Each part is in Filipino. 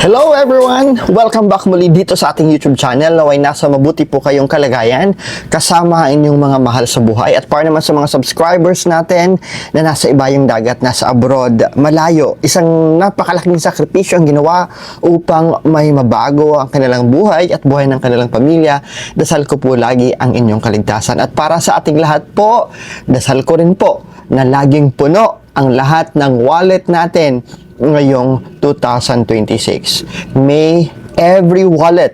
Hello everyone! Welcome back muli dito sa ating YouTube channel. Naway nasa mabuti po kayong kalagayan kasama ang inyong mga mahal sa buhay. At para naman sa mga subscribers natin na nasa ibayong dagat, nasa abroad, malayo, isang napakalaking sakripisyo ang ginawa upang may mabago ang kanilang buhay at buhay ng kanilang pamilya. Dasal ko po lagi ang inyong kaligtasan. At para sa ating lahat po, dasal ko rin po na laging puno ang lahat ng wallet natin ngayong 2026. May every wallet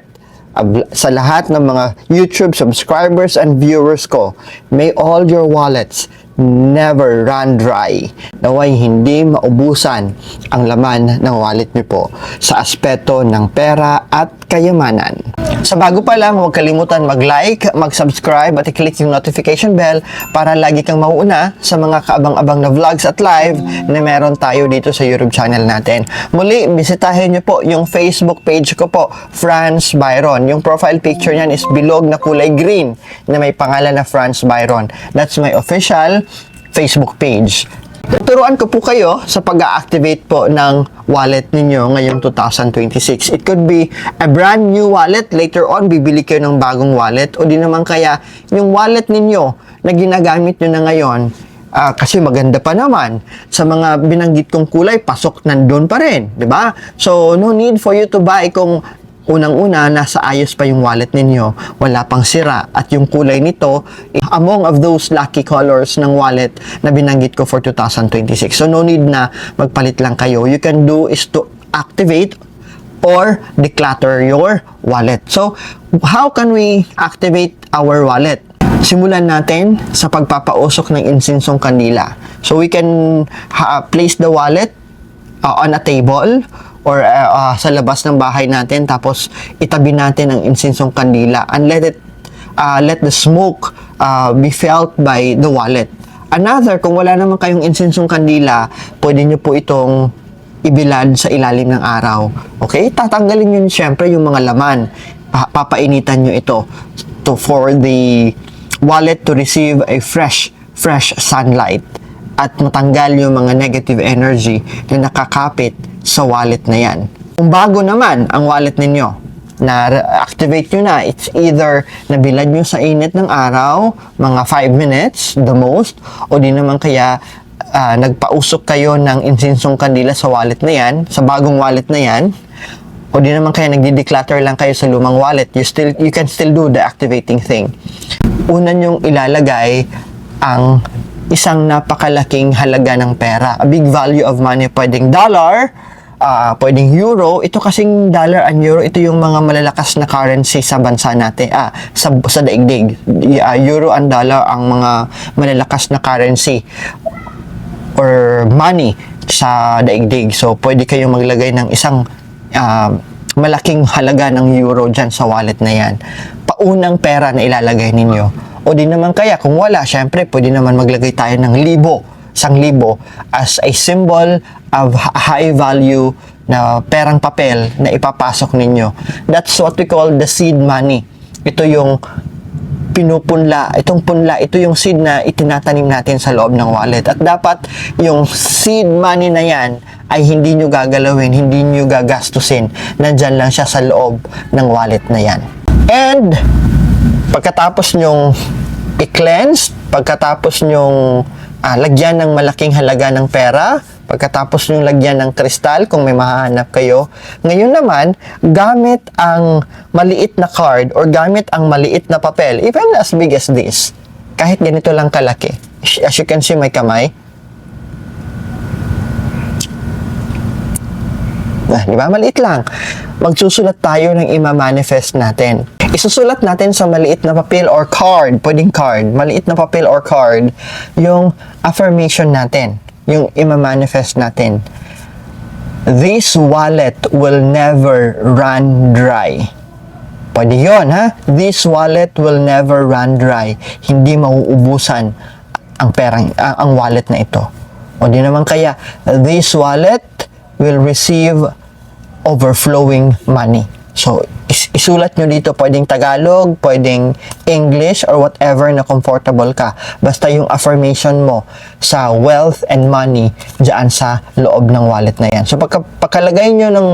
sa lahat ng mga YouTube subscribers and viewers ko, may all your wallets never run dry. Naway hindi maubusan ang laman ng wallet niyo po sa aspeto ng pera at kayamanan. Sa bago pa lang, huwag kalimutan mag-like, mag-subscribe at i-click yung notification bell para lagi kang mauuna sa mga kaabang-abang na vlogs at live na meron tayo dito sa YouTube channel natin. Muli, bisitahin niyo po yung Facebook page ko po, Franz Byron. Yung profile picture niyan is bilog na kulay green na may pangalan na Franz Byron. That's my official Facebook page. Tuturuan ko po kayo sa pag-activate po ng wallet ninyo ngayong 2026. It could be a brand new wallet. Later on, bibili kayo ng bagong wallet. O di naman kaya yung wallet ninyo na ginagamit nyo na ngayon, kasi maganda pa naman. Sa mga binanggit kong kulay, pasok nandun pa rin. Diba? So, no need for you to buy kung unang-una, nasa ayos pa yung wallet ninyo, wala pang sira, at yung kulay nito, among of those lucky colors ng wallet na binanggit ko for 2026. So, no need na magpalit lang kayo. You can do is to activate or declutter your wallet. So, how can we activate our wallet? Simulan natin sa pagpapausok ng insinsong kandila. So, we can place the wallet on a table or sa labas ng bahay natin, tapos itabi natin ang insinsong kandila and let the smoke be felt by the wallet. Another, kung wala naman kayong insinsong kandila, pwede nyo po itong ibilad sa ilalim ng araw. Okay? Tatanggalin nyo syempre yung mga laman. Papainitan nyo ito for the wallet to receive a fresh sunlight at matanggal yung mga negative energy na nakakapit sa wallet na yan. Kung bago naman ang wallet ninyo, na-activate nyo na, it's either nabilad nyo sa init ng araw, mga 5 minutes, the most, o di naman kaya nagpausok kayo ng insinsong kandila sa wallet na yan, sa bagong wallet na yan, o di naman kaya nagdi-declutter lang kayo sa lumang wallet, you can still do the activating thing. Una nyong ilalagay ang isang napakalaking halaga ng pera. A big value of money, pwedeng dollar, pwedeng euro. Ito kasing dollar and euro, ito yung mga malalakas na currency sa bansa natin, sa daigdig. Euro and dollar ang mga malalakas na currency or money sa daigdig. So, pwede kayong maglagay ng isang malaking halaga ng euro dyan sa wallet na yan. Paunang pera na ilalagay ninyo. O di naman kaya, kung wala, syempre, pwede naman maglagay tayo ng 1,000 as a symbol of high value na perang papel na ipapasok ninyo. That's what we call the seed money. Ito yung pinupunla, itong punla, ito yung seed na itinatanim natin sa loob ng wallet. At dapat yung seed money na yan ay hindi nyo gagalawin, hindi nyo gagastusin. Nandyan lang siya sa loob ng wallet na yan. And pagkatapos nyong i-cleanse, pagkatapos nyong lagyan ng malaking halaga ng pera, pagkatapos nyong lagyan ng kristal kung may mahanap kayo, ngayon naman, gamit ang maliit na card or gamit ang maliit na papel, even as big as this, kahit ganito lang kalaki. As you can see, may kamay. Di ba? Maliit lang. Magsusulat tayo ng ima-manifest natin. Isusulat natin sa maliit na papel or card, pwedeng card, maliit na papel or card, yung affirmation natin, yung ima-manifest natin. This wallet will never run dry. Pwede yun, ha? This wallet will never run dry. Hindi mauubusan ang wallet na ito. O di naman kaya, this wallet will receive overflowing money. So, isulat nyo dito, pwedeng Tagalog, pwedeng English, or whatever na comfortable ka. Basta yung affirmation mo sa wealth and money dyan sa loob ng wallet na yan. So, pagkalagay nyo ng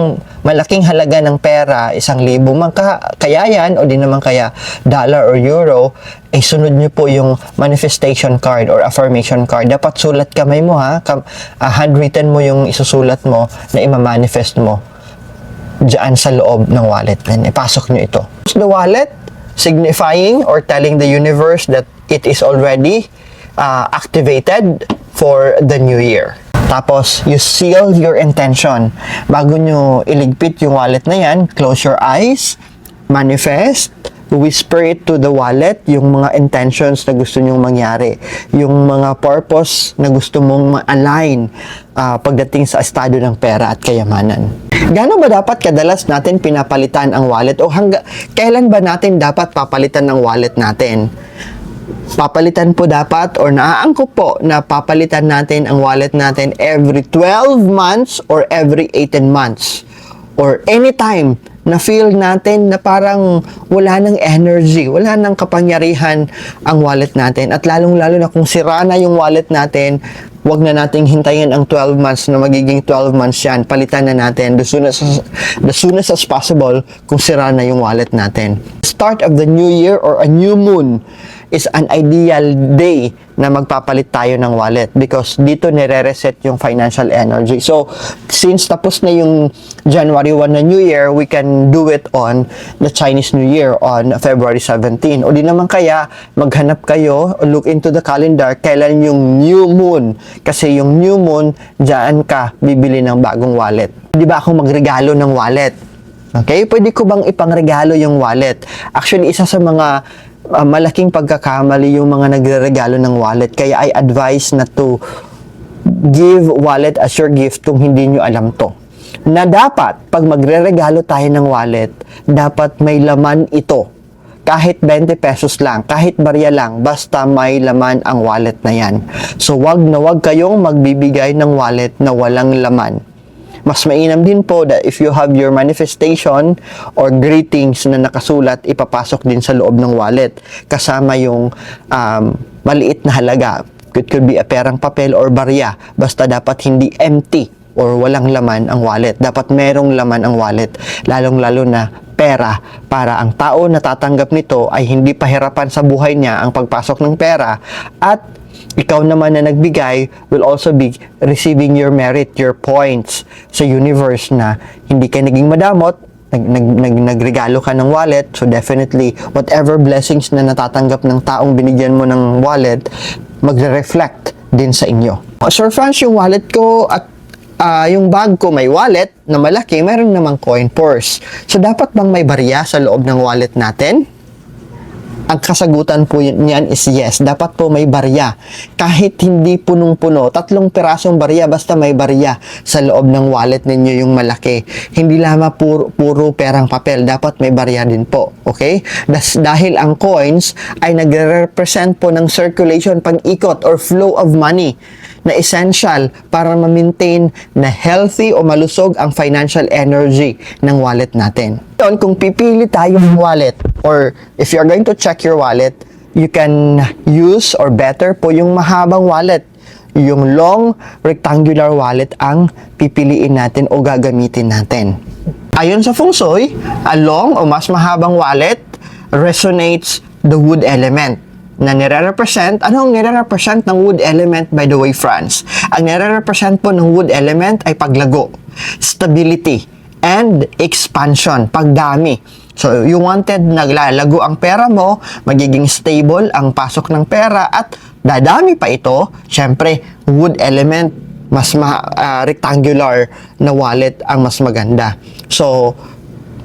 malaking halaga ng pera, 1,000 man kaya yan, o di naman kaya dollar or euro, sunod nyo po yung manifestation card or affirmation card. Dapat sulat kamay mo ha, handwritten mo yung isusulat mo na ima-manifest mo dyan sa loob ng wallet. Then, ipasok nyo ito. The wallet, signifying or telling the universe that it is already activated for the new year. Tapos, you seal your intention. Bago nyo iligpit yung wallet na yan, close your eyes, manifest, whisper it to the wallet, yung mga intentions na gusto nyong mangyari, yung mga purpose na gusto mong ma-align pagdating sa estado ng pera at kayamanan. Gaano ba dapat kadalas natin pinapalitan ang wallet o kailan ba natin dapat papalitan ng wallet natin? Papalitan po dapat or naaangkop po na papalitan natin ang wallet natin every 12 months or every 18 months or anytime na feel natin na parang wala ng energy, wala ng kapangyarihan ang wallet natin. At lalong-lalo na kung sira na yung wallet natin, wag na nating hintayin ang 12 months na magiging 12 months yan. Palitan na natin the soonest as possible kung sira na yung wallet natin. Start of the new year or a new moon is an ideal day na magpapalit tayo ng wallet because dito nire-reset yung financial energy. So, since tapos na yung January 1 na New Year, we can do it on the Chinese New Year on February 17. O di naman kaya, maghanap kayo, look into the calendar, kailan yung new moon. Kasi yung new moon, dyan ka bibili ng bagong wallet. Di ba ako magregalo ng wallet? Okay? Pwede ko bang ipangregalo yung wallet? Actually, isa sa mga malaking pagkakamali yung mga nagre-regalo ng wallet. Kaya I advise na to give wallet as your gift kung hindi nyo alam to. Na dapat, pag magre-regalo tayo ng wallet, dapat may laman ito. Kahit 20 pesos lang, kahit barya lang, basta may laman ang wallet na yan. So, wag na wag kayong magbibigay ng wallet na walang laman. Mas mainam din po that if you have your manifestation or greetings na nakasulat, ipapasok din sa loob ng wallet. Kasama yung maliit na halaga. It could be a perang papel or barya. Basta dapat hindi empty or walang laman ang wallet. Dapat merong laman ang wallet. Lalong-lalo na pera para ang tao na tatanggap nito ay hindi pahirapan sa buhay niya ang pagpasok ng pera at ikaw naman na nagbigay will also be receiving your merit, your points sa universe na hindi ka naging madamot, nagregalo ka ng wallet. So definitely, whatever blessings na natatanggap ng taong binigyan mo ng wallet, magre-reflect din sa inyo. Sir Franz, yung wallet ko at yung bag ko may wallet na malaki, mayroon namang coin purse. So dapat bang may barya sa loob ng wallet natin? Ang kasagutan po niyan is yes. Dapat po may barya. Kahit hindi punong-puno, 3 pirasong barya, basta may barya sa loob ng wallet ninyo yung malaki. Hindi lamang puro perang papel. Dapat may barya din po. Okay? Dahil ang coins ay nagre-represent po ng circulation, pag-ikot or flow of money na essential para ma-maintain na healthy o malusog ang financial energy ng wallet natin. Kung pipili tayo ng wallet or if you're going to check your wallet, you can use or better po yung mahabang wallet. Yung long rectangular wallet ang pipiliin natin o gagamitin natin. Ayon sa Feng Shui, a long o mas mahabang wallet resonates the wood element na nire-represent. Anong nire-represent ng wood element, by the way, Franz? Ang nire-represent po ng wood element ay paglago, stability, and expansion, pagdami. So, you wanted naglalago ang pera mo, magiging stable ang pasok ng pera, at dadami pa ito, syempre, wood element, mas rectangular na wallet ang mas maganda. So,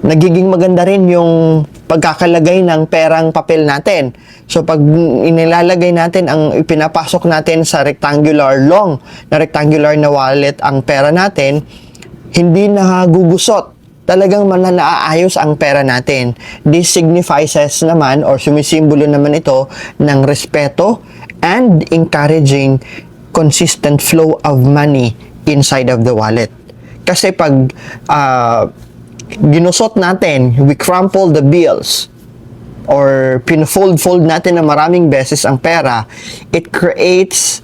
nagiging maganda rin yung pagkakalagay ng perang papel natin. So, pag inilalagay natin, ang ipinapasok natin sa rectangular na wallet ang pera natin, hindi nagugusot. Talagang naayos ang pera natin. This signifies naman or sumisimbolo naman ito ng respeto and encouraging consistent flow of money inside of the wallet. Kasi pag ginusot natin, we crumple the bills, or pinofold-fold natin na maraming beses ang pera, it creates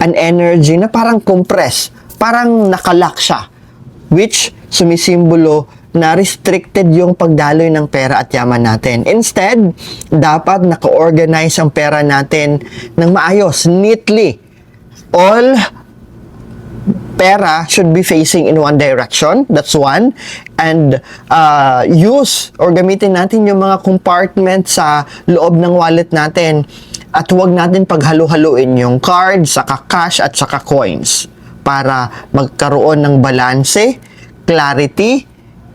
an energy na parang compress, parang nakalock siya, which sumisimbolo na restricted yung pagdaloy ng pera at yaman natin. Instead, dapat naka-organize ang pera natin ng maayos, neatly. All pera should be facing in one direction, that's one, and use or gamitin natin yung mga compartment sa loob ng wallet natin, at huwag natin paghalo-haluin yung cards, saka cash at saka coins para magkaroon ng balanse, clarity,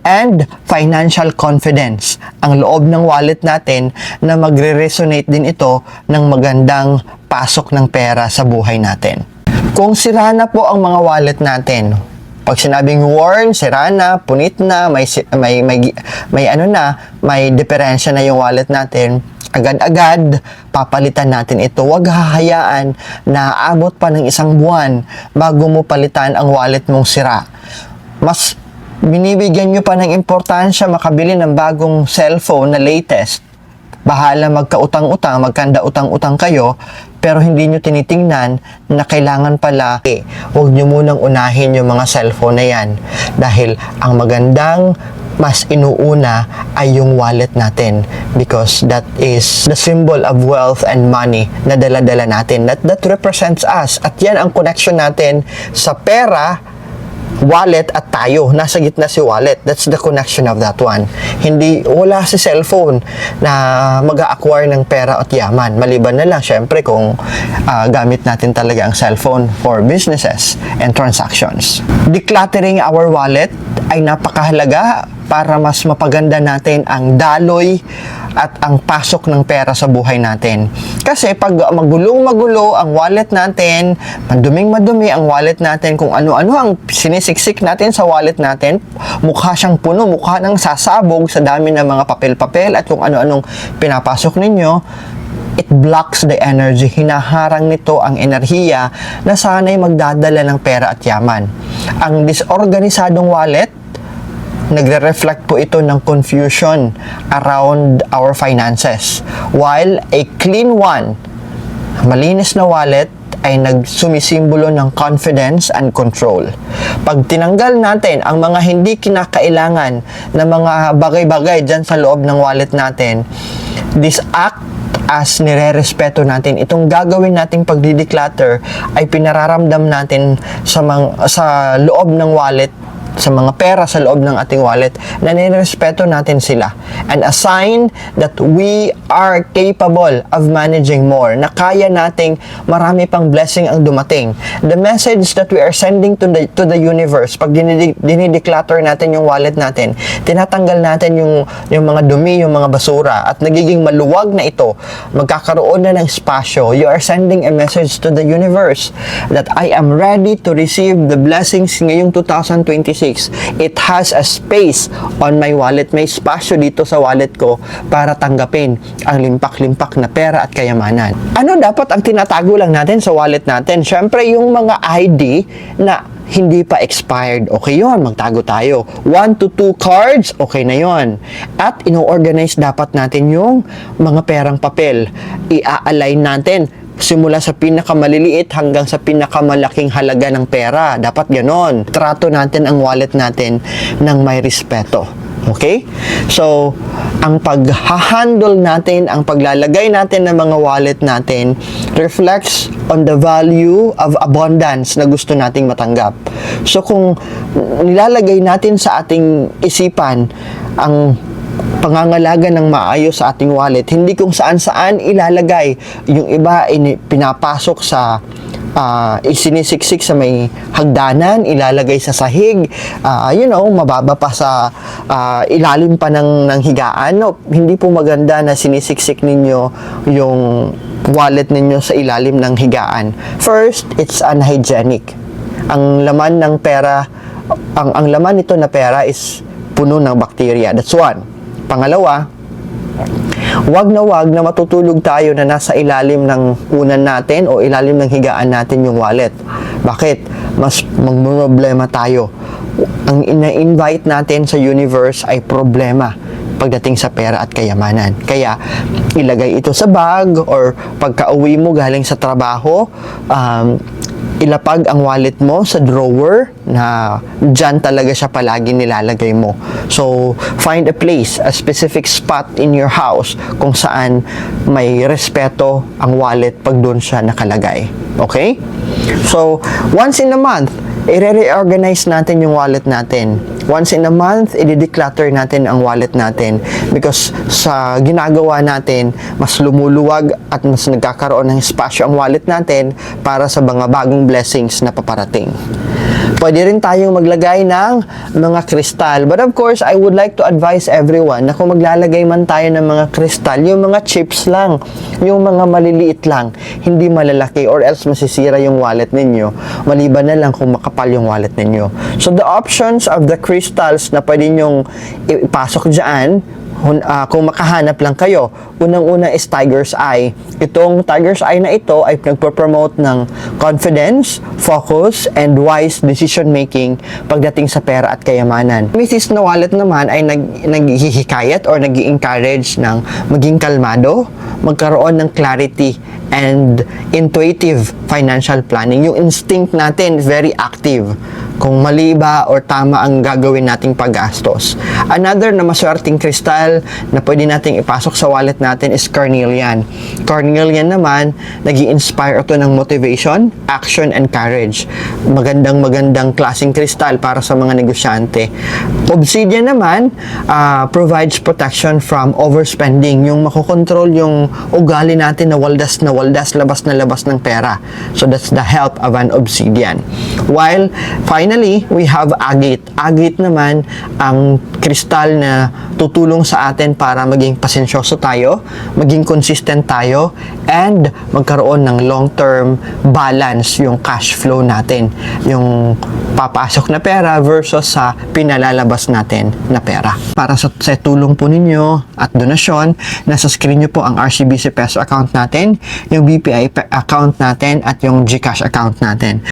and financial confidence ang loob ng wallet natin, na magre-resonate din ito ng magandang pasok ng pera sa buhay natin. Kung sira na po ang mga wallet natin, pag sinabing worn, sira na, punit na, may diferensya na yung wallet natin, agad-agad papalitan natin ito. Huwag hahayaan na aabot pa ng 1 buwan bago mo palitan ang wallet mong sira. Mas binibigyan nyo pa ng importansya makabili ng bagong cellphone na latest. Bahala magkautang-utang, magkanda-utang-utang kayo, pero hindi nyo tinitingnan na kailangan pala, huwag nyo munang unahin yung mga cellphone na yan. Dahil ang magandang mas inuuna ay yung wallet natin, because that is the symbol of wealth and money na dala-dala natin. That represents us. At yan ang connection natin sa pera, wallet at tayo. Nasa gitna si wallet. That's the connection of that one. Wala si cellphone na mag-a-acquire ng pera at yaman. Maliban na lang, syempre, kung gamit natin talaga ang cellphone for businesses and transactions. Decluttering our wallet ay napakahalaga para mas mapaganda natin ang daloy at ang pasok ng pera sa buhay natin. Kasi pag magulong-magulo ang wallet natin, maduming-madumi ang wallet natin, kung ano-ano ang sinisiksik natin sa wallet natin, mukha siyang puno, mukha nang sasabog sa dami ng mga papel-papel at kung ano-anong pinapasok ninyo, it blocks the energy. Hinaharang nito ang enerhiya na sana'y magdadala ng pera at yaman. Ang disorganisadong wallet, nagre-reflect po ito ng confusion around our finances. While a clean one, malinis na wallet, ay nagsumisimbolo ng confidence and control. Pag tinanggal natin ang mga hindi kinakailangan na mga bagay-bagay dyan sa loob ng wallet natin, this act as nire-respeto natin, itong gagawin nating pagdi-declutter ay pinararamdam natin sa loob ng wallet, sa mga pera sa loob ng ating wallet, na nirespeto natin sila. And a sign that we are capable of managing more, na kaya nating marami pang blessing ang dumating. The message that we are sending to the universe, pag dinideclutter natin yung wallet natin, tinatanggal natin yung mga dumi, yung mga basura, at nagiging maluwag na ito, magkakaroon na ng spasyo. You are sending a message to the universe that I am ready to receive the blessings ngayong 2026. It has a space on my wallet. May spasyo dito sa wallet ko para tanggapin ang limpak-limpak na pera at kayamanan. Ano dapat ang tinatago lang natin sa wallet natin? Syempre, yung mga ID na hindi pa expired, okay yon, magtago tayo. 1 to 2 cards, okay na yon. At ino-organize dapat natin yung mga perang papel. I-align natin simula sa pinakamaliliit hanggang sa pinakamalaking halaga ng pera. Dapat ganon. Trato natin ang wallet natin ng may respeto. Okay? So, ang pag-handle natin, ang paglalagay natin ng mga wallet natin reflects on the value of abundance na gusto nating matanggap. So, kung nilalagay natin sa ating isipan ang pangangalaga ng maayos sa ating wallet, hindi kung saan-saan ilalagay. Yung iba pinapasok sa isinisiksik sa may hagdanan, ilalagay sa sahig, mababa pa sa ilalim pa ng higaan. No, hindi po maganda na sinisiksik ninyo yung wallet ninyo sa ilalim ng higaan. First, it's unhygienic. Ang laman ng pera, ang laman nito na pera is puno ng bakterya. That's one. Pangalawa, wag na matutulog tayo na nasa ilalim ng unan natin o ilalim ng higaan natin yung wallet. Bakit? Mas magmumroblema tayo. Ang ina-invite natin sa universe ay problema pagdating sa pera at kayamanan. Kaya, ilagay ito sa bag or pagka-uwi mo galing sa trabaho, ilapag ang wallet mo sa drawer na dyan talaga siya palagi nilalagay mo. So, find a place, a specific spot in your house kung saan may respeto ang wallet pag doon siya nakalagay. Okay? So, once in a month, i-reorganize natin yung wallet natin. Once in a month, i-declutter natin ang wallet natin because sa ginagawa natin, mas lumuluwag at mas nagkakaroon ng espasyo ang wallet natin para sa mga bagong blessings na paparating. Pwede rin tayong maglagay ng mga kristal. But of course, I would like to advise everyone na kung maglalagay man tayo ng mga kristal, yung mga chips lang, yung mga maliliit lang, hindi malalaki or else masisira yung wallet ninyo. Maliban na lang kung makapal yung wallet ninyo. So the options of the crystals na pwede nyong ipasok dyan, kung makahanap lang kayo, unang-una is Tiger's Eye. Itong Tiger's Eye na ito ay nagpo-promote ng confidence, focus, and wise decision making pagdating sa pera at kayamanan. Mrs. na wallet naman ay naghihikayat or nag-encourage ng maging kalmado, magkaroon ng clarity and intuitive financial planning. Yung instinct natin very active kung mali ba or tama ang gagawin nating paggastos. Another na maswerteng kristal na pwede nating ipasok sa wallet natin is carnelian. Carnelian naman, nag-i-inspire ito ng motivation, action, and courage. Magandang klaseng kristal para sa mga negosyante. Obsidian naman, provides protection from overspending. Yung makokontrol yung ugali natin na waldas, labas na labas ng pera. So that's the help of an obsidian. While finally, we have agate. Agate naman ang kristal na tutulong sa atin para maging pasensyoso tayo, maging consistent tayo, and magkaroon ng long-term balance yung cash flow natin. Yung papasok na pera versus sa pinalalabas natin na pera. Para sa tulong po ninyo at donasyon, nasa screen nyo po ang RCBC Peso account natin, yung BPI account natin, at yung GCash account natin.